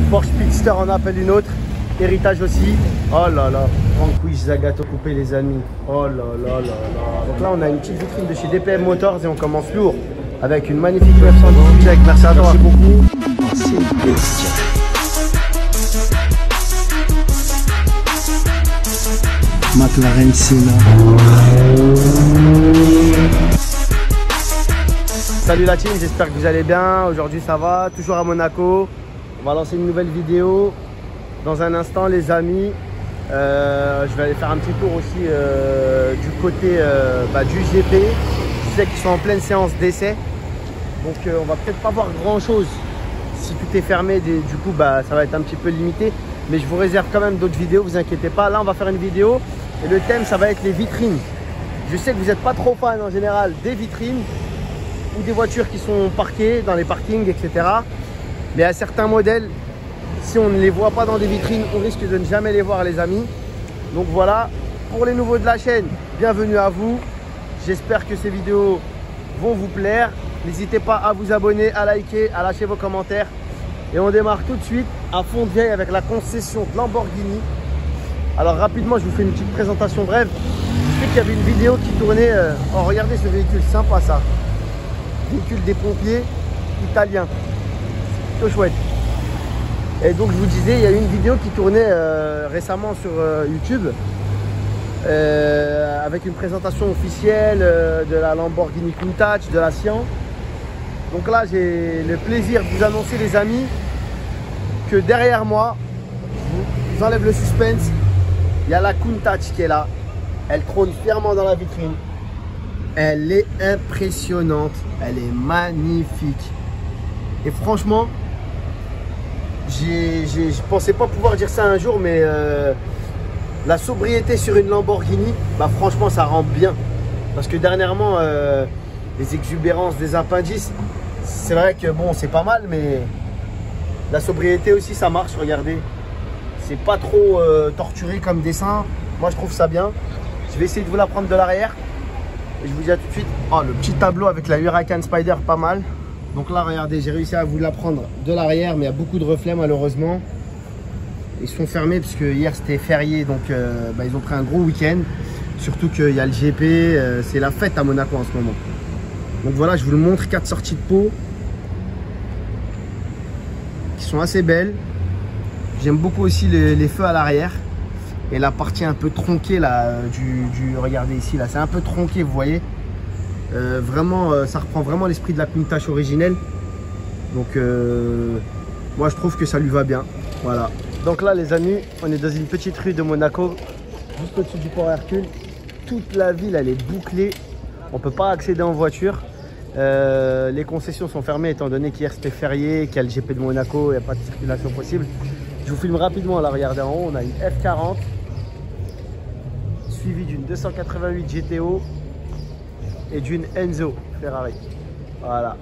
Porsche Speedster en appelle une autre. Héritage aussi. Oh là là. Vanquish Zagato coupé les amis. Oh là là là là. Donc là on a une petite vitrine de chez DPM Motors et on commence lourd. Avec une magnifique 918 check. Merci à toi. Merci beaucoup. Oh, c'est bestial. McLaren Senna. Salut la team, j'espère que vous allez bien. Aujourd'hui ça va, toujours à Monaco. On va lancer une nouvelle vidéo dans un instant les amis. Je vais aller faire un petit tour aussi du côté du GP. Je sais qu'ils sont en pleine séance d'essai. Donc on va peut-être pas voir grand chose si tout est fermé. Du coup ça va être un petit peu limité. Mais je vous réserve quand même d'autres vidéos, vous inquiétez pas. Là on va faire une vidéo et le thème ça va être les vitrines. Je sais que vous n'êtes pas trop fan en général des vitrines ou des voitures qui sont parquées dans les parkings, etc. Mais à certains modèles, si on ne les voit pas dans des vitrines, on risque de ne jamais les voir les amis. Donc voilà, pour les nouveaux de la chaîne, bienvenue à vous. J'espère que ces vidéos vont vous plaire. N'hésitez pas à vous abonner, à liker, à lâcher vos commentaires. Et on démarre tout de suite à fond de vieille avec la concession de Lamborghini. Alors rapidement, je vous fais une petite présentation brève. Je sais qu'il y avait une vidéo qui tournait. Oh, regardez ce véhicule, sympa ça. Véhicule des pompiers italiens. Plutôt chouette. Et donc je vous disais, il y a eu une vidéo qui tournait récemment sur YouTube avec une présentation officielle de la Lamborghini Countach, de la Sian. Donc là, j'ai le plaisir de vous annoncer les amis que derrière moi, je vous enlève le suspense, il y a la Countach qui est là. Elle trône fièrement dans la vitrine. Elle est impressionnante, elle est magnifique. Et franchement, je pensais pas pouvoir dire ça un jour, mais la sobriété sur une Lamborghini, franchement ça rend bien. Parce que dernièrement, les exubérances des appendices, c'est vrai que bon, c'est pas mal, mais la sobriété aussi ça marche, regardez. C'est pas trop torturé comme dessin, moi je trouve ça bien. Je vais essayer de vous la prendre de l'arrière. Et je vous dis à tout de suite. Oh, le petit tableau avec la Huracan Spider, pas mal. Donc là, regardez, j'ai réussi à vous la prendre de l'arrière, mais il y a beaucoup de reflets malheureusement. Ils sont fermés parce que hier c'était férié, donc ils ont pris un gros week-end. Surtout qu'il y a le GP, c'est la fête à Monaco en ce moment. Donc voilà, je vous le montre, 4 sorties de peau qui sont assez belles. J'aime beaucoup aussi les feux à l'arrière. Et la partie un peu tronquée là, regardez ici, là, c'est un peu tronqué, vous voyez. Vraiment, ça reprend vraiment l'esprit de la Countach originelle. Donc, moi je trouve que ça lui va bien. Voilà. Donc là, les amis, on est dans une petite rue de Monaco, juste au-dessus du port Hercule. Toute la ville, elle est bouclée. On ne peut pas accéder en voiture. Les concessions sont fermées étant donné qu'hier c'était férié, qu'il y a le GP de Monaco, il n'y a pas de circulation possible. Je vous filme rapidement, là, regardez en haut, on a une F40 suivie d'une 288 GTO et d'une Enzo Ferrari. Voilà.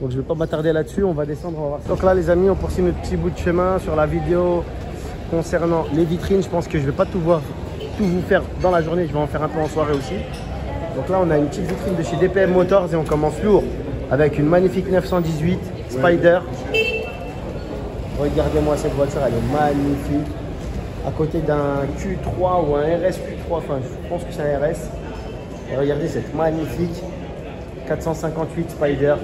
Donc je ne vais pas m'attarder là-dessus, on va descendre, on va voir ça. Donc là les amis, on poursuit notre petit bout de chemin sur la vidéo concernant les vitrines. Je pense que je ne vais pas tout vous faire dans la journée, je vais en faire un peu en soirée aussi. Donc là on a une petite vitrine de chez DPM Motors et on commence lourd avec une magnifique 918 Spider. Regardez-moi cette voiture, elle est magnifique. À côté d'un Q3 ou un RS Q3, enfin je pense que c'est un RS. Et regardez cette magnifique 458 Spider.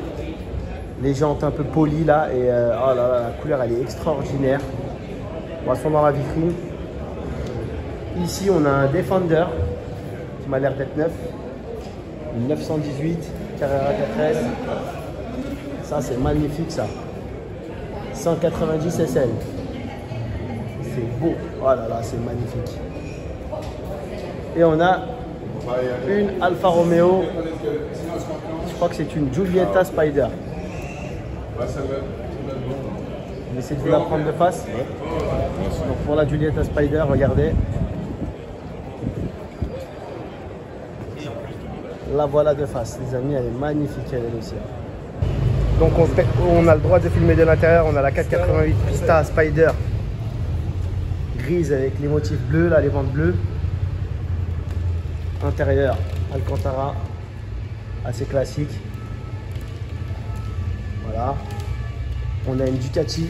Les jantes un peu polies là. Et oh là là, la couleur elle est extraordinaire. On va se dans la vitrine. Ici on a un Defender qui m'a l'air d'être neuf. Une 918 Carrera 4S. Ça c'est magnifique ça. 190 SL. C'est beau. Oh là là, c'est magnifique. Et on a une Alfa Romeo. Je crois que c'est une Giulietta Spider. On va essayer de vous la prendre de face. Donc pour la Giulietta Spider, regardez. La voilà de face, les amis, elle est magnifique elle aussi. Donc on a le droit de filmer de l'intérieur, on a la 488 Pista Spider grise avec les motifs bleus, là les bandes bleues. Intérieur, Alcantara, assez classique. Voilà. On a une Ducati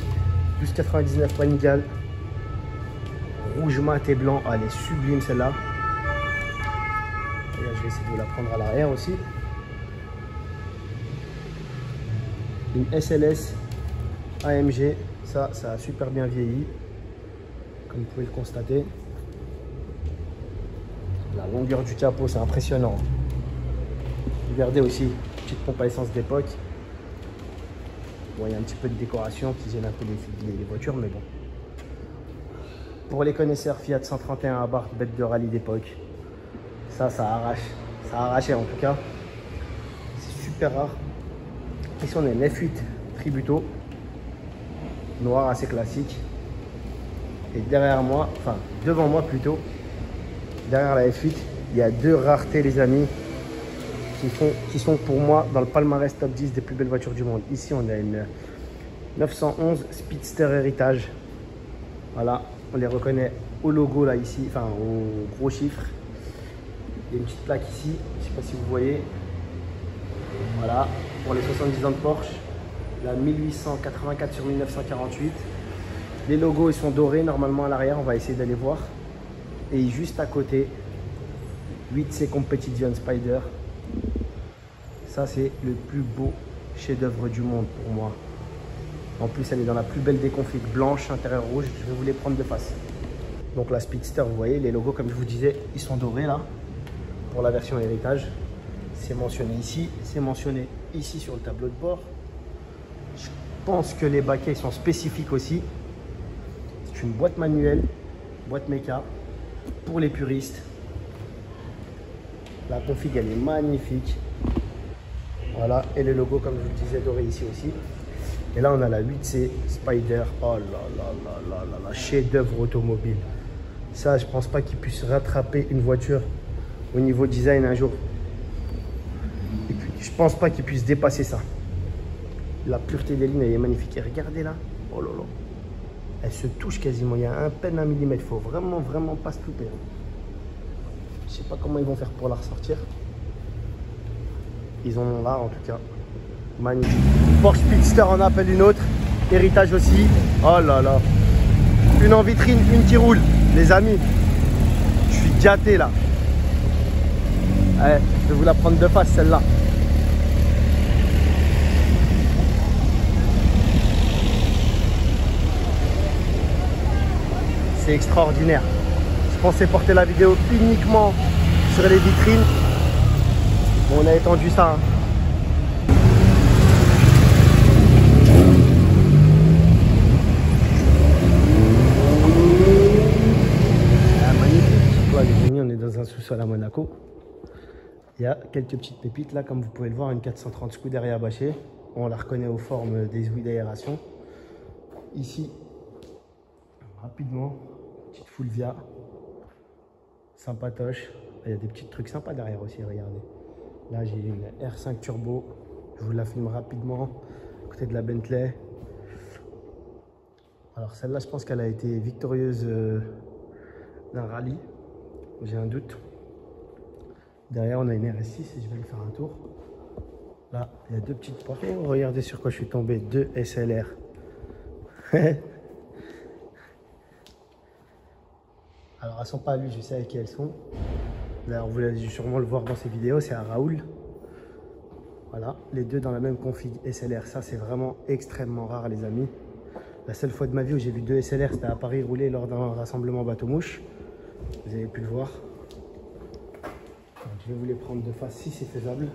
12,99 Panigale. Rouge mat et blanc. Elle est sublime celle-là. Et là, je vais essayer de vous la prendre à l'arrière aussi. Une SLS AMG. Ça a super bien vieilli. Comme vous pouvez le constater. La longueur du capot, c'est impressionnant. Regardez aussi, petite pompe à essence d'époque. Bon, il y a un petit peu de décoration qui gêne un peu les voitures, mais bon. Pour les connaisseurs, Fiat 131 Abarth, bête de rallye d'époque. Ça arrache. Ça a arraché en tout cas. C'est super rare. Ici, on a une F8 Tributo. Noir assez classique. Et derrière moi, enfin devant moi plutôt, derrière la F8, il y a deux raretés les amis qui sont pour moi dans le palmarès top 10 des plus belles voitures du monde. Ici on a une 911 Speedster Héritage. Voilà, on les reconnaît au logo là ici, enfin au gros chiffre. Il y a une petite plaque ici, je ne sais pas si vous voyez. Voilà, pour les 70 ans de Porsche, la 1884 sur 1948. Les logos ils sont dorés normalement à l'arrière, on va essayer d'aller voir. Et juste à côté, 8C Competition Spider. Ça c'est le plus beau chef-d'œuvre du monde pour moi. En plus elle est dans la plus belle des configs, blanche, intérieur rouge. Je vais vous les prendre de face. Donc la Speedster, vous voyez, les logos comme je vous disais, ils sont dorés là. Pour la version héritage, c'est mentionné ici, c'est mentionné ici sur le tableau de bord. Je pense que les baquets sont spécifiques aussi. C'est une boîte manuelle, boîte méca pour les puristes. La config elle est magnifique. Voilà, et le logo comme je vous le disais doré ici aussi. Et là on a la 8C Spider. Oh là là là là là là, chef-d'œuvre automobile. Ça je pense pas qu'il puisse rattraper une voiture au niveau design un jour. Et puis, je pense pas qu'il puisse dépasser ça. La pureté des lignes elle est magnifique. Et regardez là, oh là là, elle se touche quasiment. Il y a à peine un millimètre. Il faut vraiment pas se louper. Je sais pas comment ils vont faire pour la ressortir. Ils en ont là en tout cas. Magnifique. Porsche Speedster en appelle une autre. Héritage aussi. Oh là là. Une en vitrine, une qui roule. Les amis, je suis gâté là. Allez, je vais vous la prendre de face celle-là. C'est extraordinaire. Je pensais porter la vidéo uniquement sur les vitrines. Bon, on a étendu ça. Hein. Ah, magnifique. Voilà, les amis, on est dans un sous-sol à Monaco. Il y a quelques petites pépites là, comme vous pouvez le voir, une 430 Scuderia bâchée. On la reconnaît aux formes des ouïes d'aération. Ici, rapidement, petite Fulvia, sympatoche. Il y a des petits trucs sympas derrière aussi, regardez. Là, j'ai une R5 Turbo. Je vous la filme rapidement, à côté de la Bentley. Alors celle-là, je pense qu'elle a été victorieuse d'un rallye. J'ai un doute. Derrière, on a une RS6 et je vais lui faire un tour. Là, il y a deux petites portes. Oh, regardez sur quoi je suis tombé. Deux SLR. Alors, elles sont pas à lui, je sais avec qui elles sont. D'ailleurs, vous allez sûrement le voir dans ces vidéos, c'est à Raoul. Voilà, les deux dans la même config SLR. Ça, c'est vraiment extrêmement rare, les amis. La seule fois de ma vie où j'ai vu deux SLR, c'était à Paris rouler lors d'un rassemblement bateau-mouche. Vous avez pu le voir. Donc, je vais vous les prendre de face si c'est faisable.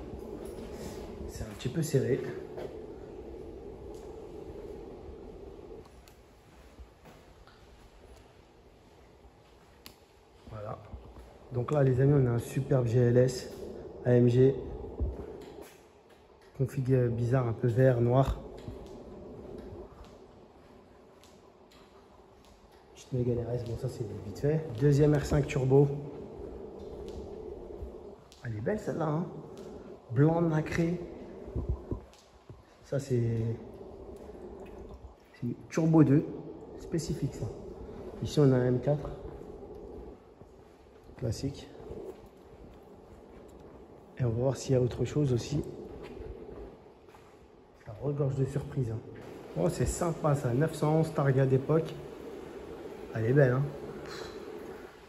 C'est un petit peu serré. Voilà. Donc là, les amis, on a un superbe GLS AMG. Config bizarre, un peu vert, noir. Petite Mégane RS, bon ça c'est vite fait. Deuxième R5 Turbo. Elle est belle celle-là, hein. Blanc nacré. Ça c'est Turbo 2, spécifique ça. Ici on a un M4. Classique. Et on va voir s'il y a autre chose aussi. Ça regorge de surprises. Hein. Oh, c'est sympa ça, 911 Targa d'époque. Elle est belle, hein.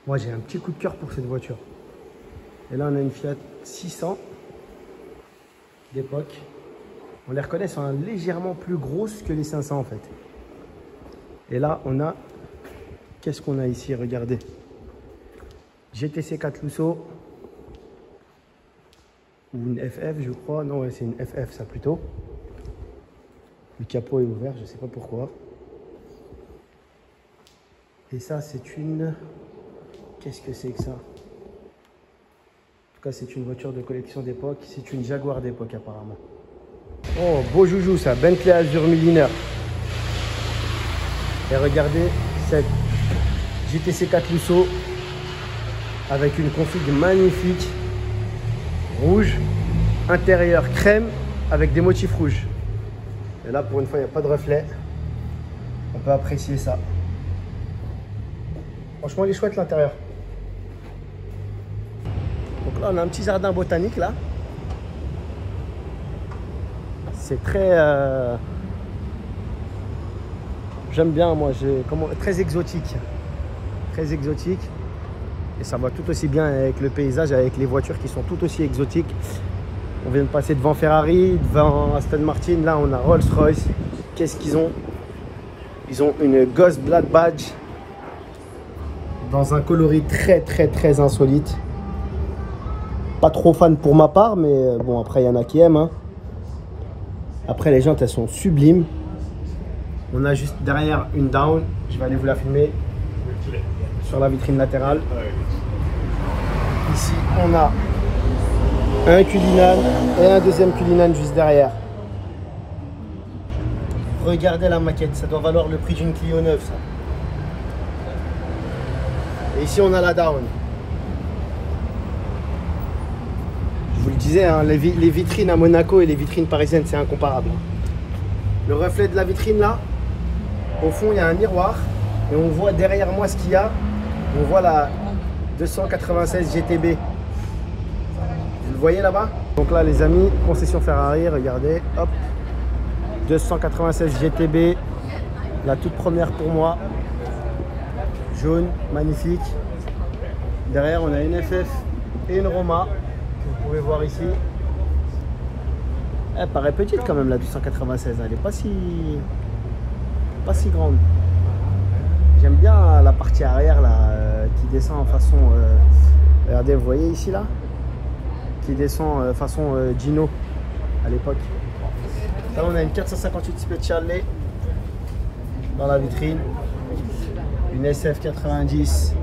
Moi, j'ai un petit coup de cœur pour cette voiture. Et là, on a une Fiat 600 d'époque. On les reconnaît, sont légèrement plus grosses que les 500 en fait. Et là, on a... Qu'est-ce qu'on a ici? Regardez. GTC 4 Lusso. Ou une FF, je crois. Non, ouais, c'est une FF, ça plutôt. Le capot est ouvert, je ne sais pas pourquoi. Et ça, c'est une... Qu'est-ce que c'est que ça? En tout cas, c'est une voiture de collection d'époque. C'est une Jaguar d'époque, apparemment. Oh, beau joujou, ça. Bentley Azure Milliner. Et regardez cette GTC 4 Lusso avec une config magnifique. Rouge. Intérieur crème avec des motifs rouges. Et là, pour une fois, il n'y a pas de reflet. On peut apprécier ça. Franchement, il est chouette l'intérieur. Donc là, on a un petit jardin botanique là. C'est très... J'aime bien, moi. Très exotique. Très exotique. Et ça va tout aussi bien avec le paysage, avec les voitures qui sont tout aussi exotiques. On vient de passer devant Ferrari, devant Aston Martin. Là, on a Rolls-Royce. Qu'est-ce qu'ils ont? Ils ont une Ghost Black Badge dans un coloris très insolite. Pas trop fan pour ma part, mais bon, après, il y en a qui aiment. Hein. Après, les jantes, elles sont sublimes. On a juste derrière une down. Je vais aller vous la filmer sur la vitrine latérale. Ici, on a un Cullinan et un deuxième Cullinan juste derrière. Regardez la maquette, ça doit valoir le prix d'une Clio neuve, ça. Et ici, on a la down. Je vous le disais, hein, les vitrines à Monaco et les vitrines parisiennes, c'est incomparable. Le reflet de la vitrine, là, au fond, il y a un miroir. Et on voit derrière moi ce qu'il y a. On voit la 296 GTB. Vous le voyez là-bas? Donc là, les amis, concession Ferrari, regardez, hop. 296 GTB, la toute première pour moi. Jaune, magnifique. Derrière, on a une FF et une Roma, que vous pouvez voir ici. Elle paraît petite quand même, la 296. Elle n'est pas si grande. J'aime bien la partie arrière là, qui descend en façon... regardez, vous voyez ici là? Qui descend façon Gino à l'époque. Là, on a une 458 Speciale dans la vitrine. Une SF 90.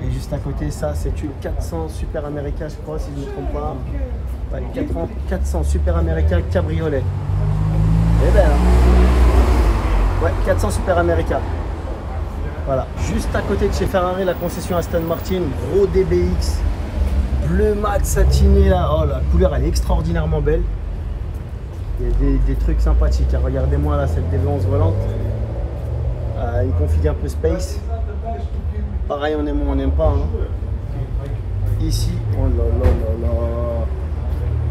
Et juste à côté, ça, c'est une 400 Super America, je crois, si je ne me trompe pas. Ouais, 400 Super America cabriolet. Elle est belle, hein? Ouais, 400 Super America. Voilà, juste à côté de chez Ferrari, la concession Aston Martin, gros DBX, bleu mat satiné là. Oh, la couleur elle est extraordinairement belle. Il y a des trucs sympathiques. Regardez-moi là cette déviance volante. Une config un peu space. Pareil, on aime ou on n'aime pas. Hein. Ici, oh là là là là.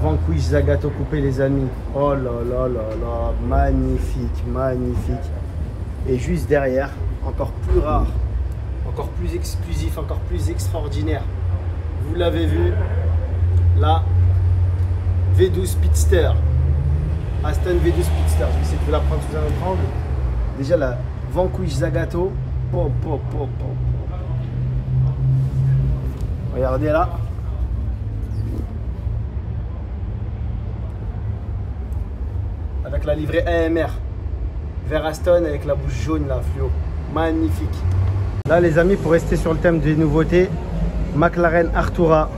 Vanquish Zagato coupé les amis. Oh là là là là. Magnifique, magnifique. Et juste derrière, encore plus rare, encore plus exclusif, encore plus extraordinaire. Vous l'avez vu, la V12 Speedster. Aston V12 Speedster. Je vais essayer de vous la prendre sous un autre angle. Déjà la Vanquish Zagato. Regardez là. Avec la livrée AMR. Vert Aston avec la bouche jaune là, fluo. Magnifique. Là les amis, pour rester sur le thème des nouveautés, McLaren Artura.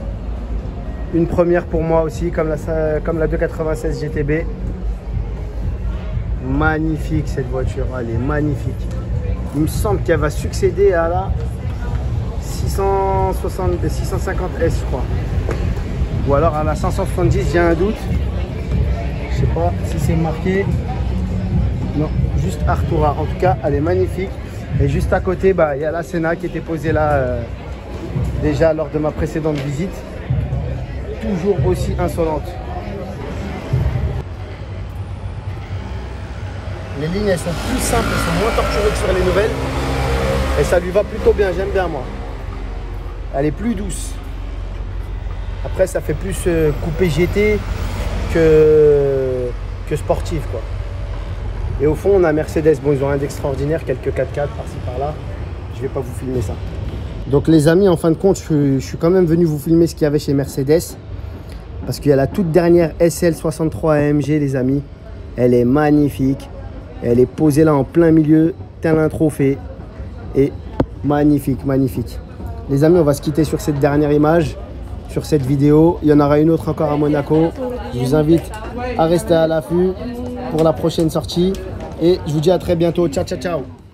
Une première pour moi aussi, comme la 296 GTB. Magnifique cette voiture, elle est magnifique. Il me semble qu'elle va succéder à la 650S je crois. Ou alors à la 570, j'ai un doute. Je sais pas si c'est marqué. Non, juste Artura. En tout cas, elle est magnifique. Et juste à côté, il y a la Senna qui était posée là déjà lors de ma précédente visite. Toujours aussi insolente. Les lignes, elles sont plus simples, elles sont moins torturées que sur les nouvelles. Et ça lui va plutôt bien, j'aime bien moi. Elle est plus douce. Après, ça fait plus coupé GT que sportif, quoi. Et au fond, on a Mercedes. Bon, ils ont rien d'extraordinaire, quelques 4x4 par-ci par-là. Je vais pas vous filmer ça. Donc les amis, en fin de compte, je suis quand même venu vous filmer ce qu'il y avait chez Mercedes. Parce qu'il y a la toute dernière SL63 AMG, les amis. Elle est magnifique. Elle est posée là en plein milieu, tel un trophée. Et magnifique, magnifique. Les amis, on va se quitter sur cette dernière image, sur cette vidéo. Il y en aura une autre encore à Monaco. Je vous invite à rester à l'affût pour la prochaine sortie. Et je vous dis à très bientôt. Ciao, ciao, ciao.